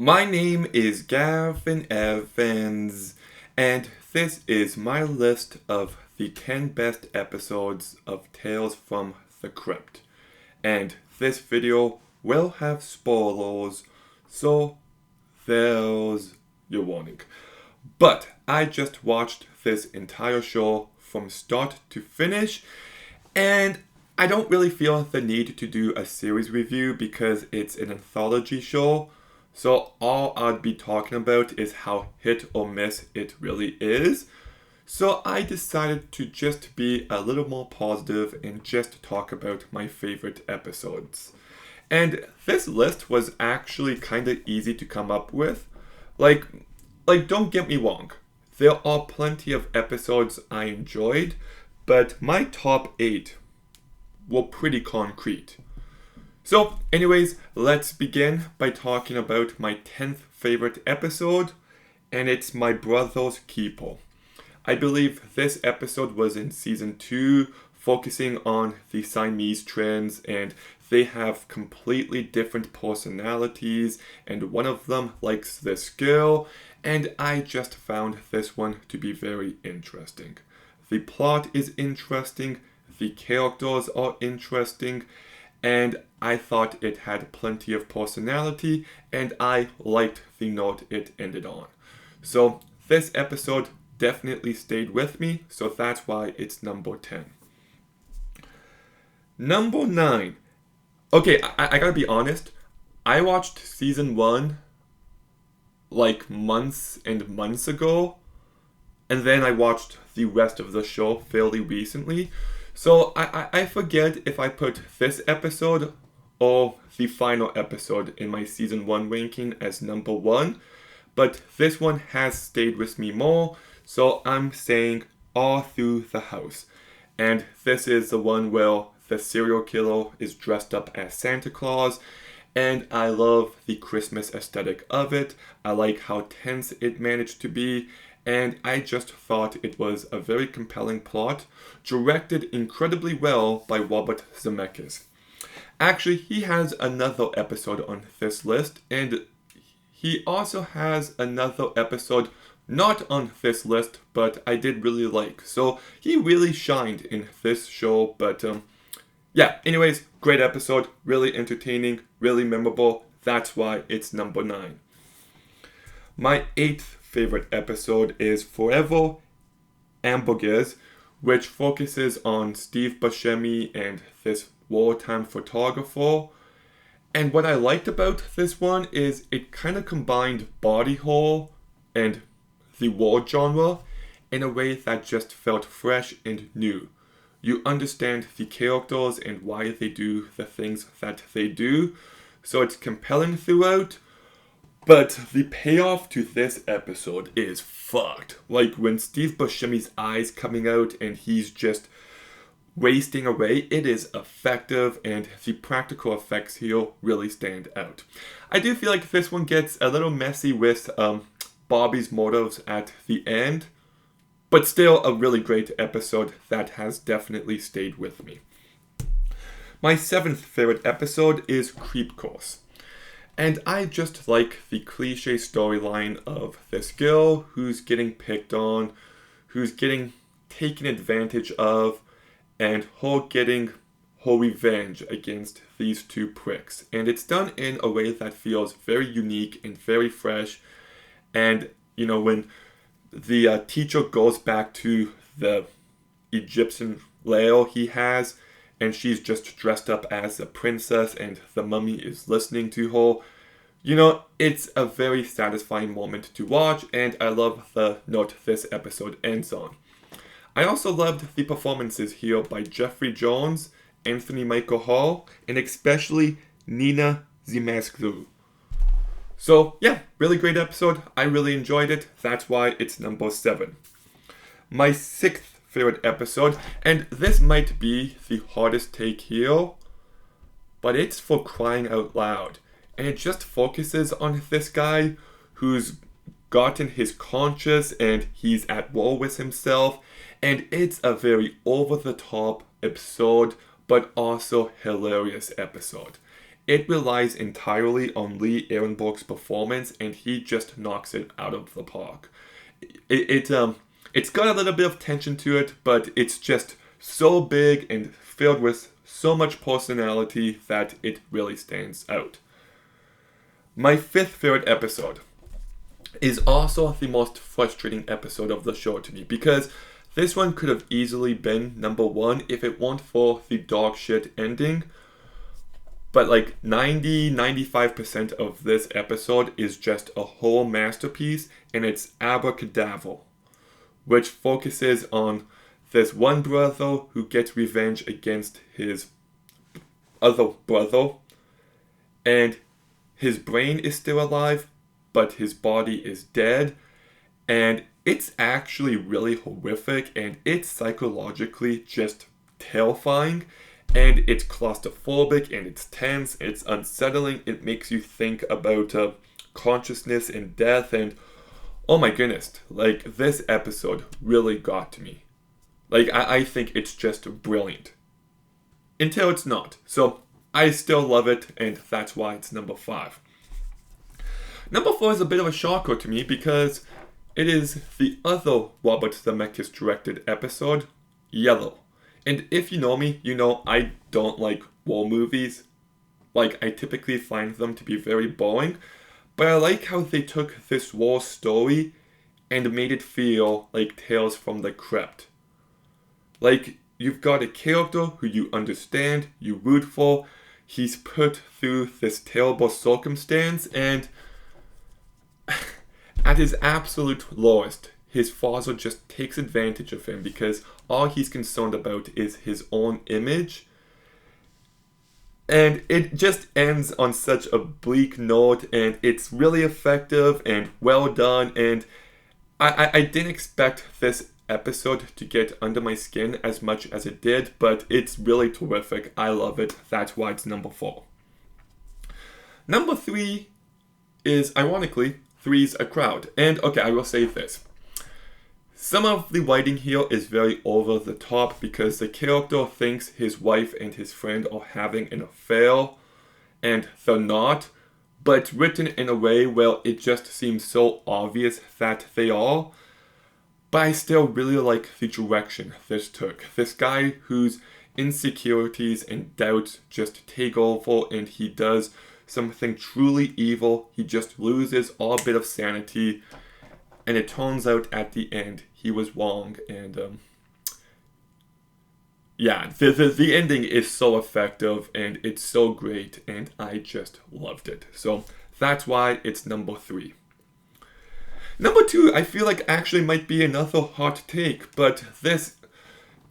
My name is Gavin Evans, and this is my list of the 10 best episodes of Tales from the Crypt. And this video will have spoilers, so there's your warning. But I just watched this entire show from start to finish, and I don't really feel the need to do a series review because it's an anthology show. So all I'd be talking about is how hit or miss it really is. So I decided to just be a little more positive and just talk about my favorite episodes. And this list was actually kind of easy to come up with. Like don't get me wrong. There are plenty of episodes I enjoyed, but my top 8 were pretty concrete. So, anyways, let's begin by talking about my 10th favorite episode, and it's My Brother's Keeper. I believe this episode was in season 2, focusing on the Siamese twins, and they have completely different personalities, and one of them likes this girl, and I just found this one to be very interesting. The plot is interesting, the characters are interesting, and I thought it had plenty of personality, and I liked the note it ended on. So this episode definitely stayed with me, so that's why it's number 10. Number 9. Okay, I gotta be honest, I watched season 1 like months and months ago, and then I watched the rest of the show fairly recently. So I forget if I put this episode or the final episode in my season 1 ranking as number 1, but this one has stayed with me more, so I'm saying All Through the House. And this is the one where the serial killer is dressed up as Santa Claus, and I love the Christmas aesthetic of it. I like how tense it managed to be, and I just thought it was a very compelling plot, directed incredibly well by Robert Zemeckis. Actually, he has another episode on this list, and he also has another episode not on this list, but I did really like. So he really shined in this show, but yeah, anyways, great episode, really entertaining, really memorable. That's why it's number 9. My 8th favorite episode is Forever Hamburgers, which focuses on Steve Buscemi and this wartime photographer. And what I liked about this one is it kind of combined body horror and the war genre in a way that just felt fresh and new. You understand the characters and why they do the things that they do, so it's compelling throughout. But the payoff to this episode is fucked. Like when Steve Buscemi's eyes coming out and he's just wasting away, it is effective, and the practical effects here really stand out. I do feel like this one gets a little messy with Bobby's motives at the end, but still a really great episode that has definitely stayed with me. My 7th favorite episode is Creep Course. And I just like the cliche storyline of this girl who's getting picked on, who's getting taken advantage of, and her getting her revenge against these two pricks. And it's done in a way that feels very unique and very fresh. And, you know, when the teacher goes back to the Egyptian lair he has, and she's just dressed up as a princess and the mummy is listening to her. You know, it's a very satisfying moment to watch, and I love the note this episode ends on. I also loved the performances here by Jeffrey Jones, Anthony Michael Hall, and especially Nina Zimascu. So yeah, really great episode. I really enjoyed it. That's why it's number 7. My 6th favorite episode, and this might be the hardest take here, but it's for Crying Out Loud, and it just focuses on this guy who's gotten his conscience and he's at war with himself, and it's a very over-the-top, absurd, but also hilarious episode. it relies entirely on Lee Ehrenborg's performance, and he just knocks it out of the park. It's got a little bit of tension to it, but it's just so big and filled with so much personality that it really stands out. My fifth favorite episode is also the most frustrating episode of the show to me, because this one could have easily been number one if it weren't for the dog shit ending. But like 95% of this episode is just a whole masterpiece, and it's Abracadabra, which focuses on this one brother who gets revenge against his other brother, and his brain is still alive, but his body is dead, and it's actually really horrific, and it's psychologically just terrifying, and it's claustrophobic, and it's tense, it's unsettling, it makes you think about consciousness and death, and oh my goodness, like this episode really got to me. Like I think it's just brilliant. Until it's not. So I still love it, and that's why it's number 5. Number 4 is a bit of a shocker to me because it is the other Robert Zemeckis directed episode, Yellow. And if you know me, you know I don't like war movies. Like, I typically find them to be very boring. But I like how they took this war story and made it feel like Tales from the Crypt. Like, you've got a character who you understand, you root for, he's put through this terrible circumstance, and at his absolute lowest, his father just takes advantage of him because all he's concerned about is his own image. And it just ends on such a bleak note, and it's really effective and well done, and I didn't expect this episode to get under my skin as much as it did, but it's really terrific. I love it. That's why it's number 4. Number 3 is, ironically, Three's a Crowd. And okay, I will say this. Some of the writing here is very over the top because the character thinks his wife and his friend are having an affair, and they're not, but it's written in a way where it just seems so obvious that they are. But I still really like the direction this took. This guy whose insecurities and doubts just take over, and he does something truly evil. He just loses all bit of sanity, and it turns out at the end he was wrong. And the ending is so effective, and it's so great, and I just loved it. So that's why it's number 3. Number 2, I feel like actually might be another hot take, but this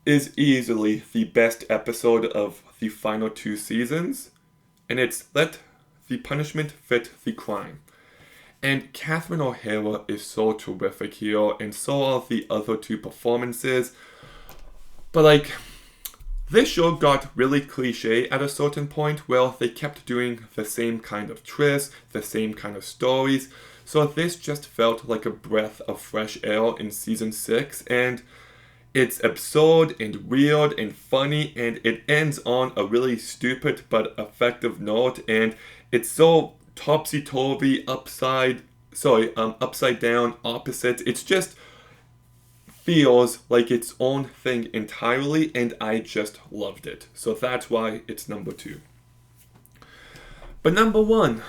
is easily the best episode of the final 2 seasons, and it's Let the Punishment Fit the Crime. And Catherine O'Hara is so terrific here, and so are the other 2 performances. But like, this show got really cliche at a certain point where they kept doing the same kind of twists, the same kind of stories. So this just felt like a breath of fresh air in season 6, and it's absurd and weird and funny, and it ends on a really stupid but effective note, and it's so topsy-turvy, upside down, opposite. It's just feels like its own thing entirely, and I just loved it. So that's why it's number 2. But number 1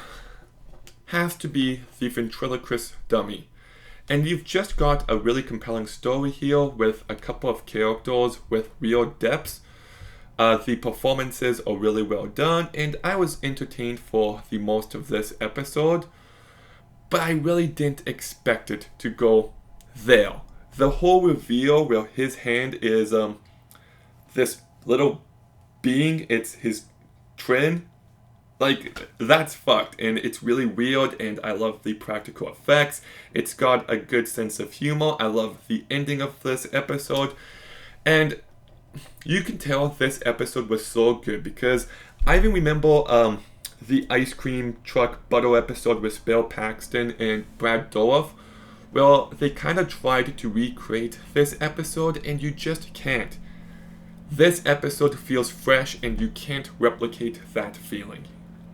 has to be the ventriloquist dummy. And you've just got a really compelling story here with a couple of characters with real depths. The performances are really well done, and I was entertained for the most of this episode, but I really didn't expect it to go there. The whole reveal where his hand is this little being, it's his twin, like, that's fucked, and it's really weird, and I love the practical effects. It's got a good sense of humor. I love the ending of this episode, and you can tell this episode was so good because I even remember the ice cream truck butter episode with Bill Paxton and Brad Dourif. Well, they kind of tried to recreate this episode, and you just can't. This episode feels fresh, and you can't replicate that feeling.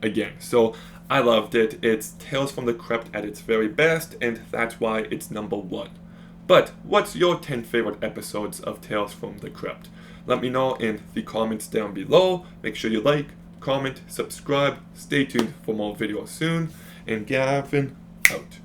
again. So I loved it. It's Tales from the Crypt at its very best, and that's why it's number one. But what's your 10 favorite episodes of Tales from the Crypt? Let me know in the comments down below. Make sure you like, comment, subscribe. Stay tuned for more videos soon. And Gavin out.